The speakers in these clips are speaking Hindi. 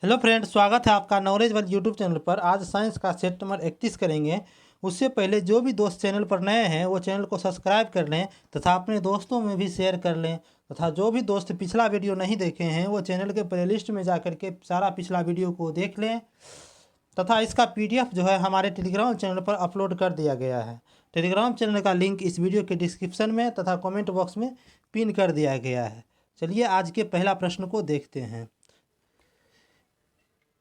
हेलो फ्रेंड्स, स्वागत है आपका नॉलेज वर्ल्ड यूट्यूब चैनल पर। आज साइंस का सेट नंबर 31 करेंगे। उससे पहले जो भी दोस्त चैनल पर नए हैं वो चैनल को सब्सक्राइब कर लें तथा अपने दोस्तों में भी शेयर कर लें, तथा जो भी दोस्त पिछला वीडियो नहीं देखे हैं वो चैनल के प्लेलिस्ट में जा के सारा पिछला वीडियो को देख लें। तथा इसका PDF जो है हमारे टेलीग्राम चैनल पर अपलोड कर दिया गया है। टेलीग्राम चैनल का लिंक इस वीडियो के डिस्क्रिप्शन में तथा कमेंट बॉक्स में पिन कर दिया गया है। चलिए आज के पहला प्रश्न को देखते हैं।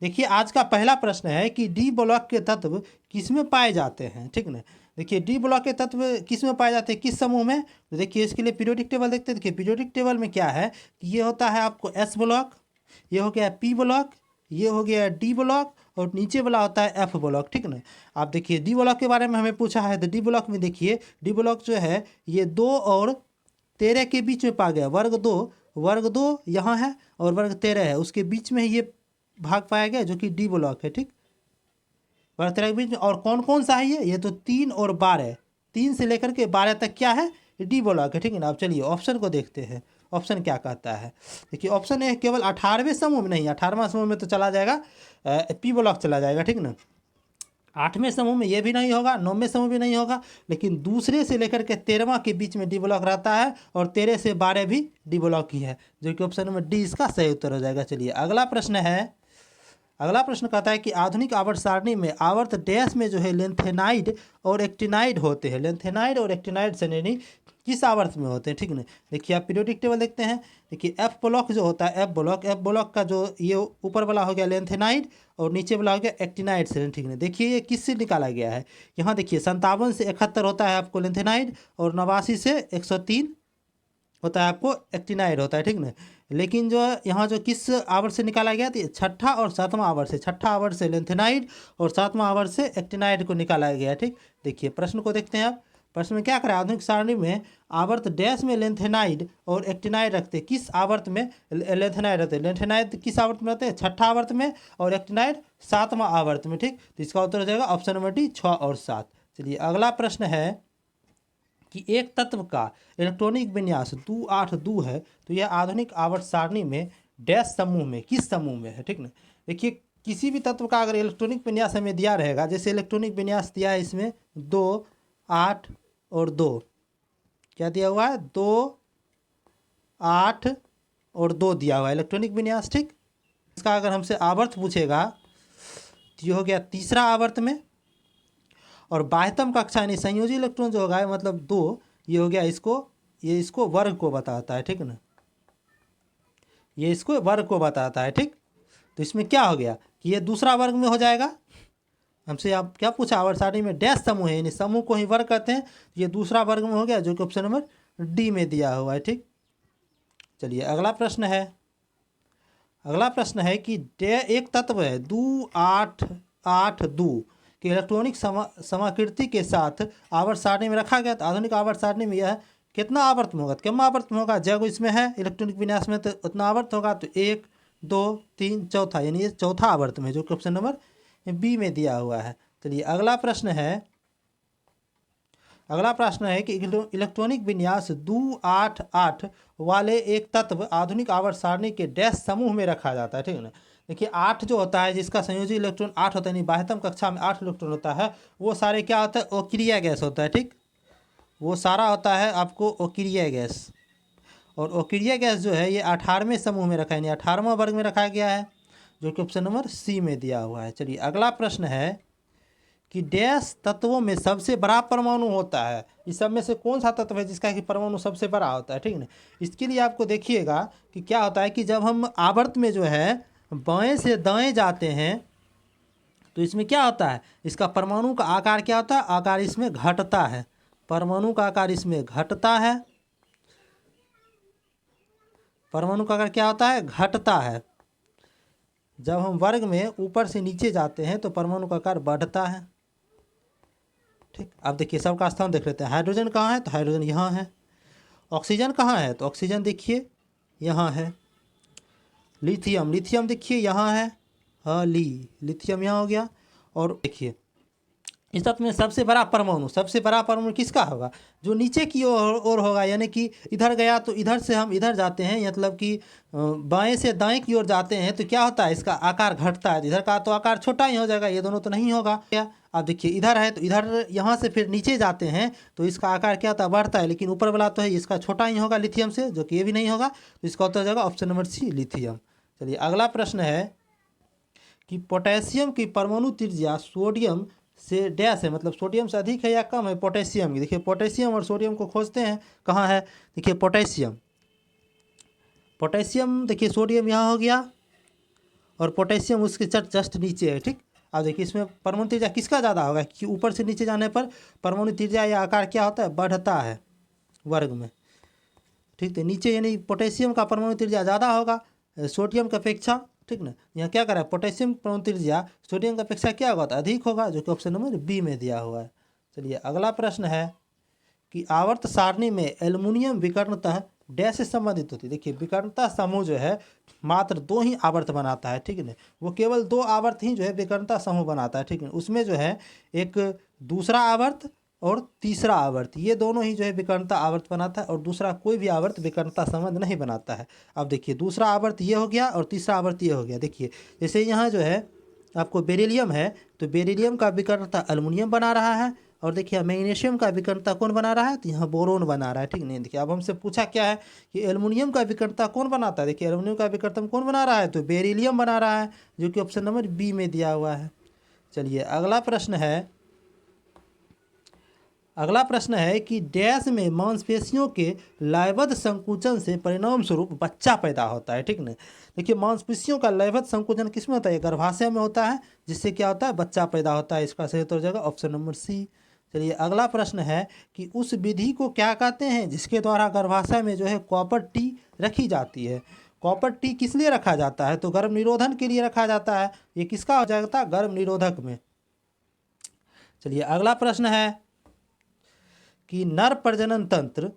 देखिए, आज का पहला प्रश्न है कि डी ब्लॉक के तत्व किसमें पाए जाते हैं। ठीक ना। देखिए, डी ब्लॉक के तत्व किसमें पाए जाते हैं, किस समूह में। तो देखिए इसके लिए पीरियोडिक टेबल देखते हैं। देखिए पीरियोडिक टेबल में क्या है कि ये होता है आपको एस ब्लॉक, ये हो गया पी ब्लॉक, ये हो गया डी ब्लॉक और नीचे वाला होता है एफ ब्लॉक। ठीक ना। आप देखिए डी ब्लॉक के बारे में हमें पूछा है तो डी ब्लॉक में देखिए डी ब्लॉक जो है ये 2 और 13 के बीच में पा गया। वर्ग दो यहाँ है और वर्ग 13 है, उसके बीच में ये भाग पाया गया जो कि डी ब्लॉक है। ठीक, वर्ग 13 के बीच में। और कौन कौन सा है ये तो 3 और 12, 3 से लेकर के 12 तक क्या है, डी ब्लॉक है। ठीक है ना। अब चलिए ऑप्शन को देखते हैं, ऑप्शन क्या कहता है। देखिए ऑप्शन है केवल 18वें समूह में नहीं, 18वां समूह में तो चला जाएगा पी ब्लॉक चला जाएगा। ठीक ना। 8वें समूह में ये भी नहीं होगा, 9वें समूह भी नहीं होगा, लेकिन दूसरे से लेकर के 13वां के बीच में डी ब्लॉक रहता है और 13 से 12 भी डी ब्लॉक ही है, जो कि ऑप्शन नंबर डी इसका सही उत्तर हो जाएगा। चलिए अगला प्रश्न है। अगला प्रश्न कहता है कि आधुनिक आवर्त सारणी में आवर्त डैश में जो है लेंथेनाइड और एक्टिनाइड होते हैं। लेंथेनाइड और एक्टिनाइड श्रेणी किस आवर्त में होते हैं। ठीक है। देखिए आप पीरियोडिक टेबल देखते हैं। देखिए एफ ब्लॉक जो होता है, एफ ब्लॉक का जो ये ऊपर वाला हो गया लेंथेनाइड और नीचे वाला हो गया एक्टिनाइड श्रेणी। ठीक है। देखिए ये किससे निकाला गया है। यहाँ देखिए 57 से 71 होता है आपको लेंथेनाइड और 89 से 103 होता है आपको एक्टिनाइड होता है। ठीक ना। लेकिन जो यहाँ जो किस आवर्त से निकाला गया तो छठा और सातवां आवर्त से, छठा आवर्त से लेंथेनाइड और सातवां आवर्त से एक्टिनाइड को निकाला गया। ठीक, देखिए प्रश्न को देखते हैं आप। प्रश्न में क्या करें, आधुनिक सारणी में आवर्त डैश में लेंथेनाइड और एक्टिनाइड रखते हैं। किस आवर्त में लेंथेनाइड रहते हैं, लेंथेनाइड किस आवर्त में रहते हैं, छठा आवर्त में और एक्टिनाइड सातवां आवर्त में। ठीक, तो इसका उत्तर हो जाएगा ऑप्शन नंबर डी 6 और 7। चलिए अगला प्रश्न है कि एक तत्व का इलेक्ट्रॉनिक विन्यास 282 है तो यह आधुनिक आवर्त सारणी में डैश समूह में किस समूह में है। ठीक ना। देखिए किसी भी तत्व का अगर इलेक्ट्रॉनिक विन्यास हमें दिया रहेगा, जैसे इलेक्ट्रॉनिक विन्यास दिया है इसमें 2, 8 और 2, क्या दिया हुआ है 2, 8 और 2 दिया हुआ है इलेक्ट्रॉनिक विन्यास। ठीक, इसका अगर हमसे आवर्त पूछेगा तो ये हो गया तीसरा आवर्त में, और बाह्यतम कक्षा यानी संयोजी इलेक्ट्रॉन जो होगा मतलब 2, ये हो गया ये इसको वर्ग को बताता है। ठीक ना, ये इसको वर्ग को बताता है। ठीक, तो इसमें क्या हो गया कि ये दूसरा वर्ग में हो जाएगा। हमसे आप क्या पूछा, आवर्त सारणी में डैश समूह है यानी समूह को ही वर्ग कहते हैं, ये दूसरा वर्ग में हो गया जो कि ऑप्शन नंबर डी में दिया हुआ है। ठीक, चलिए अगला प्रश्न है। अगला प्रश्न है कि एक तत्व है 2882 कि इलेक्ट्रॉनिक समाकृति के साथ आवर्त सारणी में रखा गया। तो आधुनिक आवर्त सारणी में यह कितना आवर्त में होगा, कम आवर्त में होगा। जब इसमें है इलेक्ट्रॉनिक विन्यास में तो उतना आवर्त होगा, तो 1, 2, 3, चौथा यानी ये चौथा आवर्त में, जो कि ऑप्शन नंबर बी में दिया हुआ है। चलिए अगला प्रश्न है। अगला प्रश्न है कि इलेक्ट्रॉनिक विन्यास 288 वाले एक तत्व आधुनिक आवर्त सारणी के डैश समूह में रखा जाता है। ठीक है ना। देखिए 8 जो होता है जिसका संयोजी इलेक्ट्रॉन 8 होता है, यानी बाह्यतम कक्षा में 8 इलेक्ट्रॉन होता है, वो सारे क्या होता है, ओक्रिया गैस होता है। ठीक, वो सारा होता है आपको ओक्रिया गैस, और ओक्रिया गैस जो है ये 18वें समूह में रखा है, यानी 18वां वर्ग में रखा गया है, जो कि ऑप्शन नंबर सी में दिया हुआ है। चलिए अगला प्रश्न है कि डैश तत्वों में सबसे बड़ा परमाणु होता है। इस सब में से कौन सा तत्व है जिसका कि परमाणु सबसे बड़ा होता है। ठीक है ना। इसके लिए आपको देखिएगा कि क्या होता है कि जब हम आवर्त में जो है बाएं से दाएं जाते हैं तो इसमें क्या होता है, इसका परमाणु का आकार क्या होता है, आकार इसमें घटता है। परमाणु का आकार इसमें घटता है। परमाणु का आकार क्या होता है, घटता है। जब हम वर्ग में ऊपर से नीचे जाते हैं तो परमाणु का आकार बढ़ता है। ठीक, अब देखिए सबका स्थान देख लेते हैं। हाइड्रोजन कहाँ है, तो हाइड्रोजन यहाँ है। ऑक्सीजन कहाँ है, तो ऑक्सीजन देखिए यहाँ है। लिथियम, लिथियम देखिए यहाँ है। हाँ लिथियम यहाँ हो गया। और देखिए इस तत्व में सबसे बड़ा परमाणु किसका होगा? जो नीचे की ओर होगा, यानी कि इधर गया तो इधर से हम इधर जाते हैं, मतलब कि बाएं से दाएं की ओर जाते हैं, तो क्या होता है, इसका आकार घटता है। इधर का तो आकार छोटा ही हो जाएगा, ये दोनों तो नहीं होगा। क्या आप देखिए, इधर है तो इधर यहाँ से फिर नीचे जाते हैं तो इसका आकार क्या होता है, बढ़ता है। लेकिन ऊपर वाला तो है, इसका छोटा ही होगा लिथियम से, जो कि ये भी नहीं होगा। तो इसका उत्तर हो जाएगा ऑप्शन नंबर सी, लिथियम। चलिए अगला प्रश्न है कि पोटेशियम की परमाणु त्रिज्या सोडियम से डैश है, मतलब सोडियम से अधिक है या कम है पोटेशियम की। देखिए पोटेशियम और सोडियम को खोजते हैं, कहाँ है, देखिए पोटेशियम देखिए सोडियम यहाँ हो गया और पोटेशियम उसके जस्ट नीचे है। ठीक, अब देखिए इसमें परमाणु त्रिज्या किसका ज़्यादा होगा, कि ऊपर से नीचे जाने पर परमाणु त्रिज्या या आकार क्या होता है, बढ़ता है वर्ग में। ठीक, तो नीचे यानी पोटेशियम का परमाणु त्रिज्या ज़्यादा होगा सोडियम की अपेक्षा। ठीक ना, यहाँ क्या करा है, पोटेशियम परमाणु त्रिज्या सोडियम की अपेक्षा क्या होगा, तो अधिक होगा, जो कि ऑप्शन नंबर बी में दिया हुआ है। चलिए अगला प्रश्न है कि आवर्त सारणी में एल्युमिनियम विकर्णतः डैश से संबंधित होती है। देखिए विकर्णता समूह जो है मात्र 2 ही आवर्त बनाता है। ठीक है ना, वो केवल 2 आवर्त ही जो है विकर्णता समूह बनाता है। ठीक है, उसमें जो है एक दूसरा आवर्त और तीसरा आवर्त, ये दोनों ही जो है विकर्णता आवर्त बनाता है, और दूसरा कोई भी आवर्त विकर्णता संबंध नहीं बनाता है। अब देखिए दूसरा आवर्त ये हो गया और तीसरा आवर्त ये हो गया। देखिए जैसे यहाँ जो है आपको बेरिलियम है, तो बेरिलियम का विकर्णता एल्युमिनियम बना रहा है, और देखिए मैग्नीशियम का विकर्णता कौन बना रहा है, तो यहाँ बोरोन बना रहा है। ठीक नहीं, देखिए अब हमसे पूछा क्या है कि एल्युमिनियम का विकर्णता कौन बनाता है। देखिए एल्युमिनियम का विकर्णता कौन बना रहा है, तो बेरिलियम बना रहा है, जो कि ऑप्शन नंबर बी में दिया हुआ है। चलिए अगला प्रश्न है कि डैश में मांसपेशियों के लयबद्ध संकुचन से परिणाम स्वरूप बच्चा पैदा होता है। ठीक ना, देखिए मांसपेशियों का लयबद्ध संकुचन किस में होता है, गर्भाशय में होता है, जिससे क्या होता है, बच्चा पैदा होता है। इसका सही उत्तर हो जाएगा ऑप्शन नंबर सी। चलिए अगला प्रश्न है कि उस विधि को क्या कहते हैं जिसके द्वारा गर्भाशय में जो है कॉपर टी रखी जाती है। कॉपर टी किस लिए रखा जाता है, तो गर्भ निरोधन के लिए रखा जाता है। ये किसका हो जाएगा, गर्भ निरोधक में। चलिए अगला प्रश्न है कि नर प्रजनन तंत्र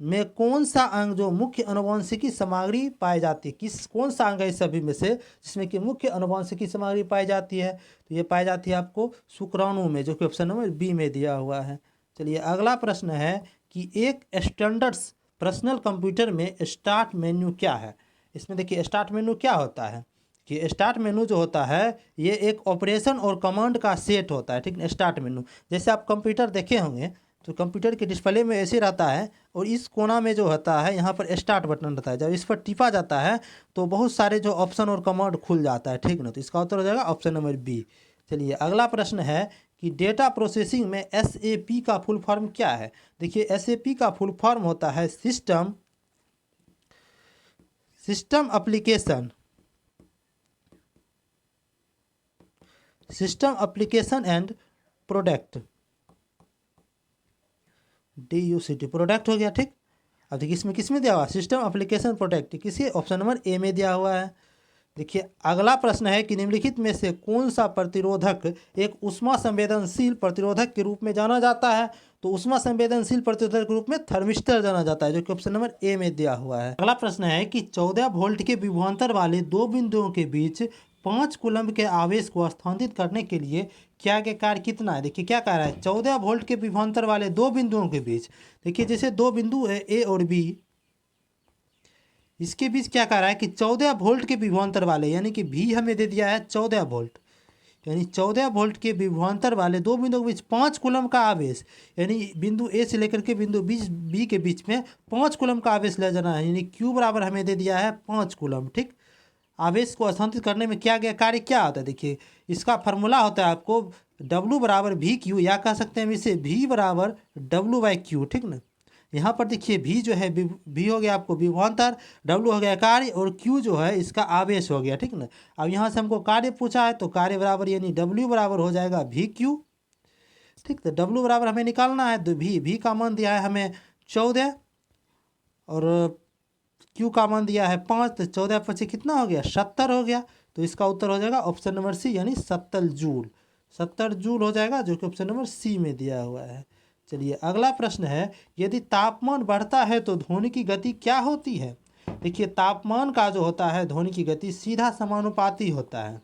में कौन सा अंग जो मुख्य आनुवंशिकी सामग्री पाई जाती है, कौन सा अंग है इस सभी में से जिसमें कि मुख्य आनुवंशिकी सामग्री पाई जाती है, तो ये पाई जाती है आपको शुक्राणु में, जो कि ऑप्शन नंबर बी में दिया हुआ है। चलिए अगला प्रश्न है कि एक स्टैंडर्ड पर्सनल कंप्यूटर में स्टार्ट मेन्यू क्या है। इसमें देखिए स्टार्ट मेन्यू क्या होता है, कि स्टार्ट मेनू जो होता है ये एक ऑपरेशन और कमांड का सेट होता है। ठीक है, स्टार्ट मेनू जैसे आप कंप्यूटर देखे होंगे तो कंप्यूटर के डिस्प्ले में ऐसे रहता है, और इस कोना में जो होता है यहाँ पर स्टार्ट बटन रहता है। जब इस पर टिपा जाता है तो बहुत सारे जो ऑप्शन और कमांड खुल जाता है। ठीक ना, तो इसका उत्तर हो जाएगा ऑप्शन नंबर बी। चलिए अगला प्रश्न है कि डेटा प्रोसेसिंग में SAP का फुल फॉर्म क्या है। देखिए SAP का फुल फॉर्म होता है system application and product, DUCT, product हो गया। ठीक, अब देखिए इसमें किस में दिया हुआ, सिस्टम एप्लीकेशन प्रोडक्ट, किसी ऑप्शन नंबर ए में दिया हुआ है। देखिए अगला प्रश्न है कि निम्नलिखित में से कौन सा प्रतिरोधक एक उष्मा संवेदनशील प्रतिरोधक के रूप में जाना जाता है, तो उष्मा संवेदनशील प्रतिरोधक के रूप में थर्मिस्टर जाना जाता है, जो कि ऑप्शन नंबर ए में दिया हुआ है। अगला प्रश्न है कि 14 वोल्ट के विभवांतर वाले 2 बिंदुओं के बीच 5 कूलम्ब के आवेश को स्थानांतरित करने के लिए क्या के कार्य कितना है। देखिए क्या कह रहा है, 14 वोल्ट के विभवांतर वाले 2 बिंदुओं के बीच, देखिए जैसे 2 बिंदु है ए और बी, इसके बीच क्या कह रहा है कि 14 वोल्ट के विभवांतर वाले, यानी कि भी हमें दे दिया है 14 वोल्ट, यानी 14 वोल्ट के विभवांतर वाले 2 बिंदुओं के बीच 5 कूलम्ब का आवेश, यानी बिंदु ए से लेकर के बिंदु बी के बीच में 5 कूलम्ब का आवेश ले जाना है, यानी क्यू बराबर हमें दे दिया है 5 कूलम्ब। ठीक, आवेश को स्थानांतरित करने में क्या गया कार्य क्या होता है, देखिए इसका फार्मूला होता है आपको W बराबर वी क्यू, या कह सकते हैं हम इसे V बराबर W/Q। ठीक ना, यहाँ पर देखिए V जो है V हो गया आपको विभवांतर, W हो गया कार्य, और Q जो है इसका आवेश हो गया। ठीक ना, अब यहाँ से हमको कार्य पूछा है तो कार्य बराबर यानी W बराबर हो जाएगा VQ। ठीक, तो W बराबर हमें निकालना है, तो V का मान दिया है हमें 14 और Q का मान दिया है 5, तो 14 पचे कितना हो गया, 70 हो गया। तो इसका उत्तर हो जाएगा ऑप्शन नंबर सी, यानी 70 जूल हो जाएगा, जो कि ऑप्शन नंबर सी में दिया हुआ है। चलिए अगला प्रश्न है, यदि तापमान बढ़ता है तो ध्वनि की गति क्या होती है। देखिए तापमान का जो होता है ध्वनि की गति सीधा समानुपाती होता है।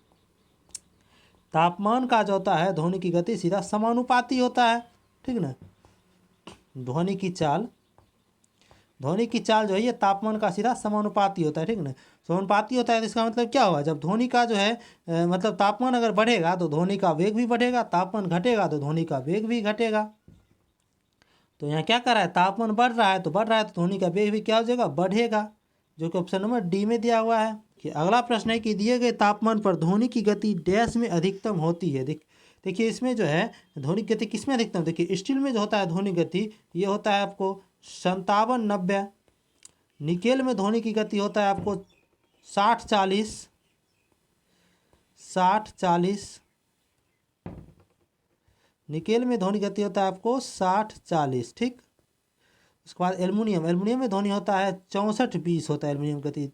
तापमान का जो होता है ध्वनि की गति सीधा समानुपाती होता है, ठीक ना। ध्वनि की चाल जो है ये तापमान का सीधा समानुपाती होता है, ठीक ना। समानुपाती होता है तो इसका मतलब क्या हुआ, जब ध्वनि का जो है मतलब तापमान अगर बढ़ेगा तो ध्वनि का वेग भी बढ़ेगा, तापमान घटेगा तो ध्वनि का वेग भी घटेगा। तो यहाँ क्या कर रहा है, तापमान बढ़ रहा है तो ध्वनि का वेग भी क्या हो जाएगा, बढ़ेगा, जो कि ऑप्शन नंबर डी में दिया हुआ है। कि अगला प्रश्न है कि दिए गए तापमान पर ध्वनि की गति डैश में अधिकतम होती है। देखिए इसमें जो है ध्वनि की गति किस में अधिकतम, देखिए स्टील में जो होता है ध्वनि गति ये होता है आपको 57-90, निकेल में ध्वनि की गति होता है आपको 60-40, निकेल में ध्वनि गति होता है आपको 60-40, ठीक। उसके बाद एल्युमिनियम में ध्वनि होता है 64-20 होता है एल्युमिनियम गति,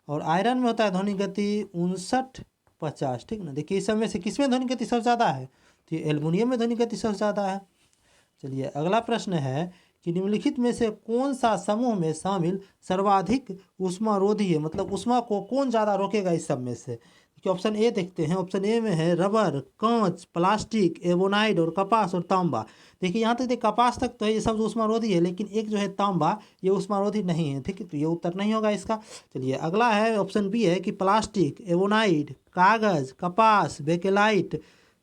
और आयरन में होता है ध्वनि गति 59-50, ठीक ना। देखिए इस सब में से किस में ध्वनि गति सबसे ज़्यादा है, तो ये एल्युमिनियम में ध्वनि गति सबसे ज़्यादा है। चलिए अगला प्रश्न है कि निम्नलिखित में से कौन सा समूह में शामिल सर्वाधिक ऊष्मारोधी है, मतलब ऊष्मा को कौन ज़्यादा रोकेगा इस सब में से। कि ऑप्शन ए देखते हैं, ऑप्शन ए में है रबर, कांच, प्लास्टिक, एबोनाइड और कपास और तांबा। देखिए यहाँ तक देखिए कपास तक तो ये सब ऊष्मारोधी है, लेकिन एक जो है तांबा ये ऊष्मारोधी नहीं है, ठीक है, तो ये उत्तर नहीं होगा इसका। चलिए अगला है ऑप्शन बी है कि प्लास्टिक, एबोनाइड, कागज, कपास, बेकेलाइट,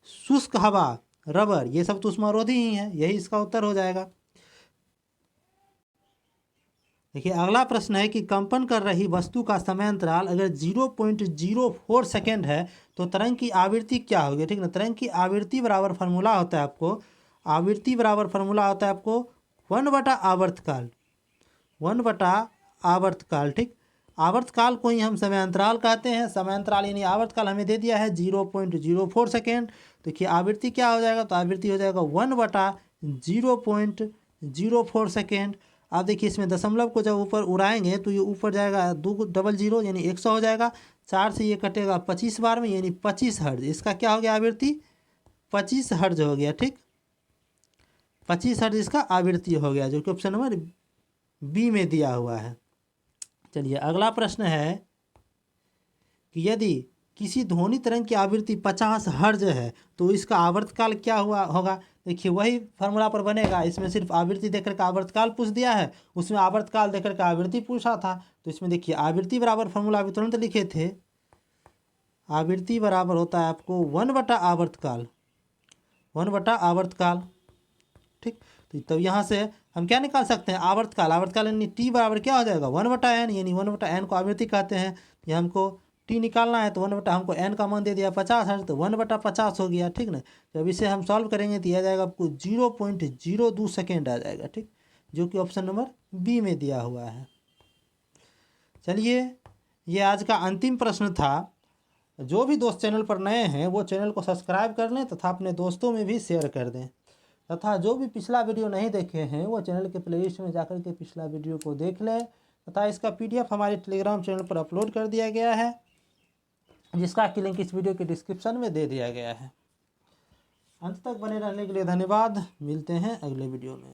शुष्क हवा, रबर, ये सब तो ऊष्मारोधी ही है, यही इसका उत्तर हो जाएगा। देखिए अगला प्रश्न है कि कंपन कर रही वस्तु का समय अंतराल अगर 0.04 सेकेंड है तो तरंग की आवृत्ति क्या होगी, ठीक ना। तरंग की आवृत्ति बराबर फार्मूला होता है आपको, 1/आवर्तकाल, 1/आवर्तकाल, ठीक। आवर्तकाल को ही हम समय अंतराल कहते हैं, समय अंतराल यानी आवर्तकाल हमें दे दिया है 0.04 सेकेंड। देखिए आवृत्ति क्या हो जाएगा, तो आवृत्ति हो जाएगा 1/0.04 सेकेंड। आप देखिए इसमें दशमलव को जब ऊपर उड़ाएंगे तो ये ऊपर जाएगा 200 यानी 100 हो जाएगा, 4 से ये कटेगा 25 बार में यानी 25 हर्ज, इसका क्या हो गया आवृत्ति 25 हर्ज हो गया, ठीक। 25 हर्ज इसका आवृत्ति हो गया, जो कि ऑप्शन नंबर बी में दिया हुआ है। चलिए अगला प्रश्न है कि यदि किसी ध्वनि तरंग की आवृत्ति 50 हर्ज है तो इसका आवर्तकाल क्या होगा। देखिए वही फार्मूला पर बनेगा, इसमें सिर्फ आवृत्ति देकर के आवर्तकाल पूछ दिया है, उसमें आवर्तकाल देकर के आवृत्ति पूछा था। तो इसमें देखिए आवृत्ति बराबर फार्मूला अभी तुरंत लिखे थे, आवृत्ति बराबर होता है आपको 1/आवर्तकाल, 1/आवर्तकाल, ठीक। तो तब यहाँ से हम क्या निकाल सकते हैं, आवर्तकाल यानी टी बराबर क्या हो जाएगा 1/n, यानी 1/n को आवृत्ति कहते हैं। ये हमको टी निकालना है तो 1/, हमको n का मान दे दिया 50 हर्ज, तो 1/50 हो गया, ठीक ना। जब इसे हम सॉल्व करेंगे तो यह जाएगा आपको 0.02 सेकेंड आ जाएगा, ठीक, जो कि ऑप्शन नंबर बी में दिया हुआ है। चलिए ये आज का अंतिम प्रश्न था। जो भी दोस्त चैनल पर नए हैं वो चैनल को सब्सक्राइब कर लें तथा अपने दोस्तों में भी शेयर कर दें, तथा जो भी पिछला वीडियो नहीं देखे हैं वो चैनल के प्लेलिस्ट में जाकर के पिछला वीडियो को देख लें, तथा इसका PDF हमारे टेलीग्राम चैनल पर अपलोड कर दिया गया है, जिसका कि लिंक इस वीडियो के डिस्क्रिप्शन में दे दिया गया है। अंत तक बने रहने के लिए धन्यवाद, मिलते हैं अगले वीडियो में।